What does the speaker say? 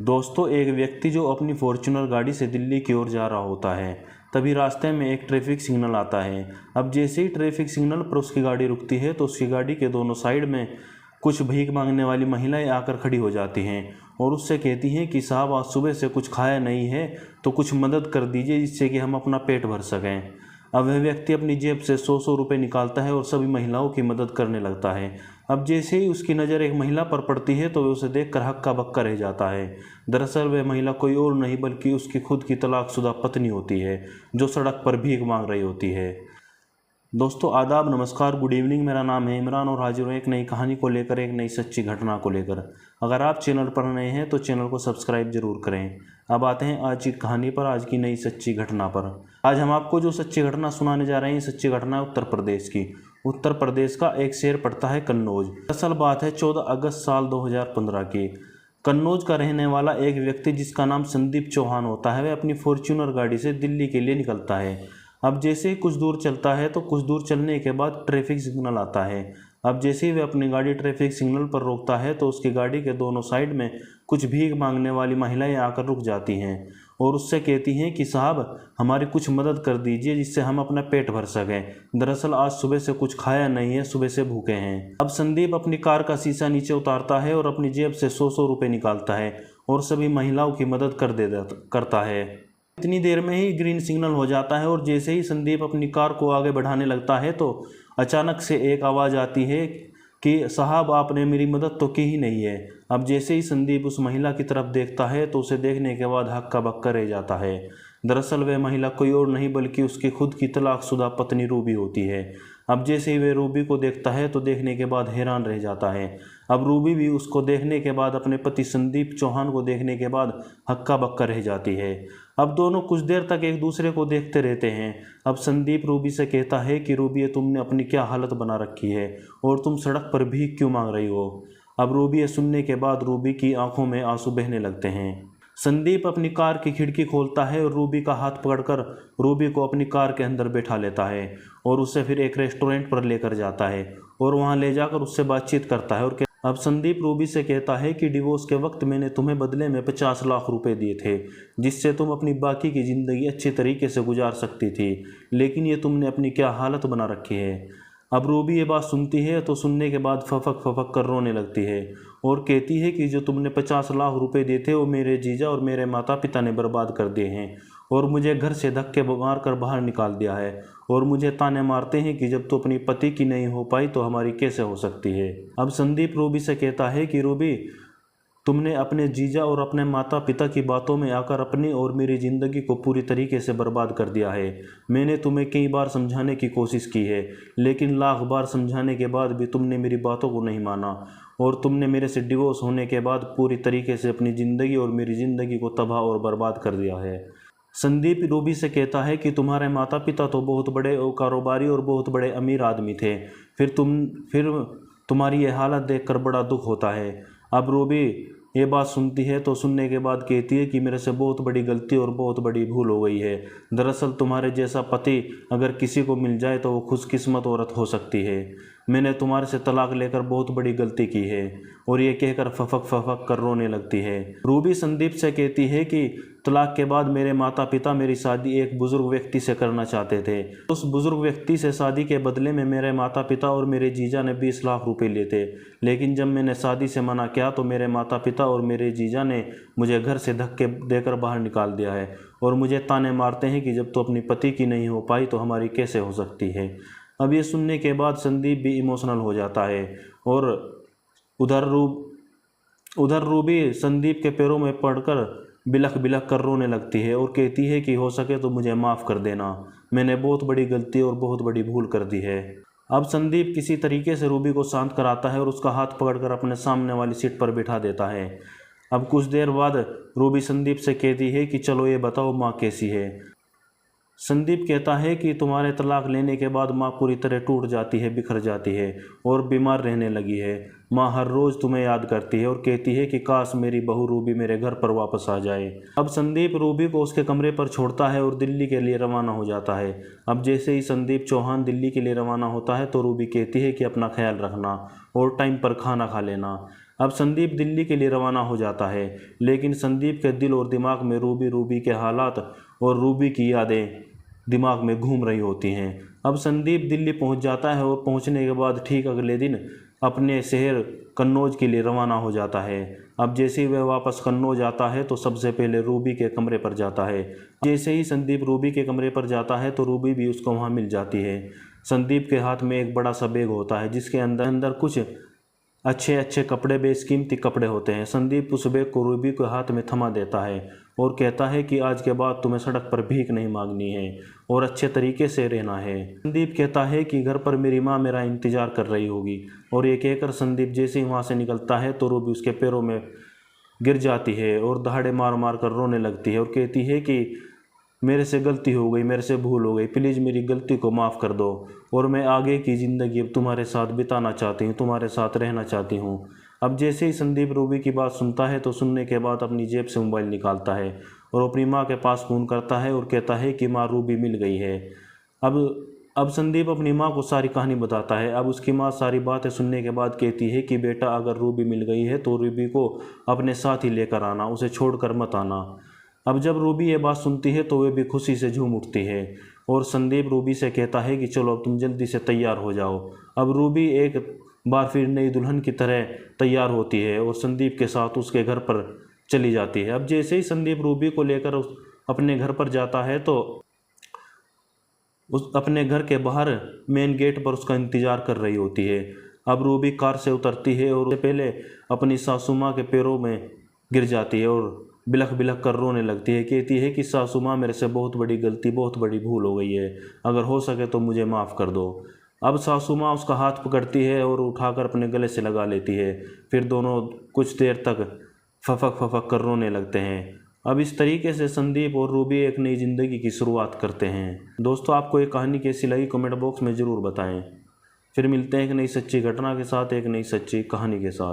दोस्तों, एक व्यक्ति जो अपनी फॉर्च्यूनर गाड़ी से दिल्ली की ओर जा रहा होता है, तभी रास्ते में एक ट्रैफिक सिग्नल आता है। अब जैसे ही ट्रैफिक सिग्नल पर उसकी गाड़ी रुकती है तो उसकी गाड़ी के दोनों साइड में कुछ भीख मांगने वाली महिलाएं आकर खड़ी हो जाती हैं और उससे कहती हैं कि साहब, आज सुबह से कुछ खाया नहीं है तो कुछ मदद कर दीजिए जिससे कि हम अपना पेट भर सकें। अब वह व्यक्ति अपनी जेब से 100 रुपये निकालता है और सभी महिलाओं की मदद करने लगता है। अब जैसे ही उसकी नज़र एक महिला पर पड़ती है तो वह उसे देखकर हक्का बक्का रह जाता है। दरअसल वह महिला कोई और नहीं बल्कि उसकी खुद की तलाकशुदा पत्नी होती है, जो सड़क पर भीख मांग रही होती है। दोस्तों, आदाब, नमस्कार, गुड इवनिंग। मेरा नाम है इमरान और हाजिर हूँ एक नई कहानी को लेकर, एक नई सच्ची घटना को लेकर। अगर आप चैनल पर नए हैं तो चैनल को सब्सक्राइब जरूर करें। अब आते हैं आज की कहानी पर, आज की नई सच्ची घटना पर। आज हम आपको जो सच्ची घटना सुनाने जा रहे हैं, सच्ची घटना है उत्तर प्रदेश की। उत्तर प्रदेश का एक शहर पड़ता है कन्नौज। दरअसल बात है 14 अगस्त साल 2015 की। कन्नौज का रहने वाला एक व्यक्ति जिसका नाम संदीप चौहान होता है, वह अपनी फॉर्च्यूनर गाड़ी से दिल्ली के लिए निकलता है। अब जैसे ही कुछ दूर चलता है तो कुछ दूर चलने के बाद ट्रैफिक सिग्नल आता है। अब जैसे ही वह अपनी गाड़ी ट्रैफिक सिग्नल पर रोकता है तो उसकी गाड़ी के दोनों साइड में कुछ भीख मांगने वाली महिलाएं आकर रुक जाती हैं और उससे कहती हैं कि साहब, हमारी कुछ मदद कर दीजिए जिससे हम अपना पेट भर सकें। दरअसल आज सुबह से कुछ खाया नहीं है, सुबह से भूखे हैं। अब संदीप अपनी कार का शीशा नीचे उतारता है और अपनी जेब से 100 रुपये निकालता है और सभी महिलाओं की मदद करता है। इतनी देर में ही ग्रीन सिग्नल हो जाता है और जैसे ही संदीप अपनी कार को आगे बढ़ाने लगता है तो अचानक से एक आवाज़ आती है कि साहब, आपने मेरी मदद तो की ही नहीं है। अब जैसे ही संदीप उस महिला की तरफ देखता है तो उसे देखने के बाद हक्का बक्का रह जाता है। दरअसल वह महिला कोई और नहीं बल्कि उसकी खुद की तलाकशुदा पत्नी रूबी होती है। अब जैसे ही वह रूबी को देखता है तो देखने के बाद हैरान रह जाता है। अब रूबी भी उसको देखने के बाद, अपने पति संदीप चौहान को देखने के बाद हक्का बक्का रह जाती है। अब दोनों कुछ देर तक एक दूसरे को देखते रहते हैं। अब संदीप रूबी से कहता है कि रूबी, तुमने अपनी क्या हालत बना रखी है और तुम सड़क पर भीख क्यों मांग रही हो। अब रूबी सुनने के बाद रूबी की आंखों में आंसू बहने लगते हैं। संदीप अपनी कार की खिड़की खोलता है और रूबी का हाथ पकड़कर रूबी को अपनी कार के अंदर बैठा लेता है और उसे फिर एक रेस्टोरेंट पर लेकर जाता है और वहां ले जाकर उससे बातचीत करता है। और अब संदीप रूबी से कहता है कि डिवोर्स के वक्त मैंने तुम्हें बदले में 50 लाख रुपए दिए थे जिससे तुम अपनी बाकी की ज़िंदगी अच्छे तरीके से गुजार सकती थी, लेकिन ये तुमने अपनी क्या हालत बना रखी है। अब रूबी ये बात सुनती है तो सुनने के बाद फफक फफक कर रोने लगती है और कहती है कि जो तुमने 50 लाख रुपए दिए थे वो मेरे जीजा और मेरे माता पिता ने बर्बाद कर दिए हैं और मुझे घर से धक्के मार कर बाहर निकाल दिया है और मुझे ताने मारते हैं कि जब तो अपनी पति की नहीं हो पाई तो हमारी कैसे हो सकती है। अब संदीप रूबी से कहता है कि रूबी, तुमने अपने जीजा और अपने माता पिता की बातों में आकर अपनी और मेरी ज़िंदगी को पूरी तरीके से बर्बाद कर दिया है। मैंने तुम्हें कई बार समझाने की कोशिश की है, लेकिन लाख बार समझाने के बाद भी तुमने मेरी बातों को नहीं माना और तुमने मेरे से डिवोर्स होने के बाद पूरी तरीके से अपनी ज़िंदगी और मेरी ज़िंदगी को तबाह और बर्बाद कर दिया है। संदीप रूबी से कहता है कि तुम्हारे माता पिता तो बहुत बड़े कारोबारी और बहुत बड़े अमीर आदमी थे, फिर तुम्हारी ये हालत देखकर बड़ा दुख होता है। अब रूबी ये बात सुनती है तो सुनने के बाद कहती है कि मेरे से बहुत बड़ी गलती और बहुत बड़ी भूल हो गई है। दरअसल तुम्हारे जैसा पति अगर किसी को मिल जाए तो वो खुशकिस्मत औरत हो सकती है। मैंने तुम्हारे से तलाक लेकर बहुत बड़ी गलती की है। और ये कहकर फफक फफक कर रोने लगती है। रूबी संदीप से कहती है कि तलाक के बाद मेरे माता पिता मेरी शादी एक बुजुर्ग व्यक्ति से करना चाहते थे। उस बुजुर्ग व्यक्ति से शादी के बदले में मेरे माता पिता और मेरे जीजा ने 20 लाख रुपए लिए थे, लेकिन जब मैंने शादी से मना किया तो मेरे माता पिता और मेरे जीजा ने मुझे घर से धक्के देकर बाहर निकाल दिया है और मुझे ताने मारते हैं कि जब तो अपनी पति की नहीं हो पाई तो हमारी कैसे हो सकती है। अब ये सुनने के बाद संदीप भी इमोशनल हो जाता है और उधर रूबी संदीप के पैरों में पड़कर बिलख बिलख कर रोने लगती है और कहती है कि हो सके तो मुझे माफ़ कर देना, मैंने बहुत बड़ी गलती और बहुत बड़ी भूल कर दी है। अब संदीप किसी तरीके से रूबी को शांत कराता है और उसका हाथ पकड़कर अपने सामने वाली सीट पर बिठा देता है। अब कुछ देर बाद रूबी संदीप से कहती है कि चलो ये बताओ, माँ कैसी है। संदीप कहता है कि तुम्हारे तलाक लेने के बाद माँ पूरी तरह टूट जाती है, बिखर जाती है और बीमार रहने लगी है। माँ हर रोज़ तुम्हें याद करती है और कहती है कि काश मेरी बहू रूबी मेरे घर पर वापस आ जाए। अब संदीप रूबी को उसके कमरे पर छोड़ता है और दिल्ली के लिए रवाना हो जाता है। अब जैसे ही संदीप चौहान दिल्ली के लिए रवाना होता है तो रूबी कहती है कि अपना ख्याल रखना और टाइम पर खाना खा लेना। अब संदीप दिल्ली के लिए रवाना हो जाता है, लेकिन संदीप के दिल और दिमाग में रूबी के हालात और रूबी की यादें दिमाग में घूम रही होती हैं। अब संदीप दिल्ली पहुंच जाता है और पहुंचने के बाद ठीक अगले दिन अपने शहर कन्नौज के लिए रवाना हो जाता है। अब जैसे ही वह वापस कन्नौज आता है तो सबसे पहले रूबी के कमरे पर जाता है। जैसे ही संदीप रूबी के कमरे पर जाता है तो रूबी भी उसको वहाँ मिल जाती है। संदीप के हाथ में एक बड़ा सा बैग होता है जिसके अंदर कुछ अच्छे अच्छे कपड़े, बेशकीमती कपड़े होते हैं। संदीप उस बैग को रूबी के हाथ में थमा देता है और कहता है कि आज के बाद तुम्हें सड़क पर भीख नहीं मांगनी है और अच्छे तरीके से रहना है। संदीप कहता है कि घर पर मेरी माँ मेरा इंतजार कर रही होगी, और ये कहकर संदीप जैसे ही वहाँ से निकलता है तो रूबी उसके पैरों में गिर जाती है और दहाड़े मार मार कर रोने लगती है और कहती है कि मेरे से गलती हो गई, मेरे से भूल हो गई, प्लीज़ मेरी गलती को माफ़ कर दो और मैं आगे की ज़िंदगी अब तुम्हारे साथ बिताना चाहती हूँ, तुम्हारे साथ रहना चाहती हूँ। अब जैसे ही संदीप रूबी की बात सुनता है तो सुनने के बाद अपनी जेब से मोबाइल निकालता है और अपनी माँ के पास फ़ोन करता है और कहता है कि माँ रूबी मिल गई है। अब संदीप अपनी माँ को सारी कहानी बताता है। अब उसकी माँ सारी बातें सुनने के बाद कहती है कि बेटा अगर रूबी मिल गई है तो रूबी को अपने साथ ही लेकर आना, उसे छोड़कर मत आना। अब जब रूबी ये बात सुनती है तो वे भी खुशी से झूम उठती है और संदीप रूबी से कहता है कि चलो अब तुम जल्दी से तैयार हो जाओ। अब रूबी एक बार फिर नई दुल्हन की तरह तैयार होती है और संदीप के साथ उसके घर पर चली जाती है। अब जैसे ही संदीप रूबी को लेकर अपने घर पर जाता है तो उस अपने घर के बाहर मेन गेट पर उसका इंतज़ार कर रही होती है। अब रूबी कार से उतरती है और उससे पहले अपनी सासू माँ के पैरों में गिर जाती है और बिलख बिलख कर रोने लगती है। कहती है कि सासू माँ मेरे से बहुत बड़ी गलती, बहुत बड़ी भूल हो गई है, अगर हो सके तो मुझे माफ़ कर दो। अब सासू माँ उसका हाथ पकड़ती है और उठाकर अपने गले से लगा लेती है। फिर दोनों कुछ देर तक फफक फफक कर रोने लगते हैं। अब इस तरीके से संदीप और रूबी एक नई ज़िंदगी की शुरुआत करते हैं। दोस्तों, आपको ये कहानी कैसी लगी कमेंट बॉक्स में ज़रूर बताएं। फिर मिलते हैं एक नई सच्ची घटना के साथ, एक नई सच्ची कहानी के साथ।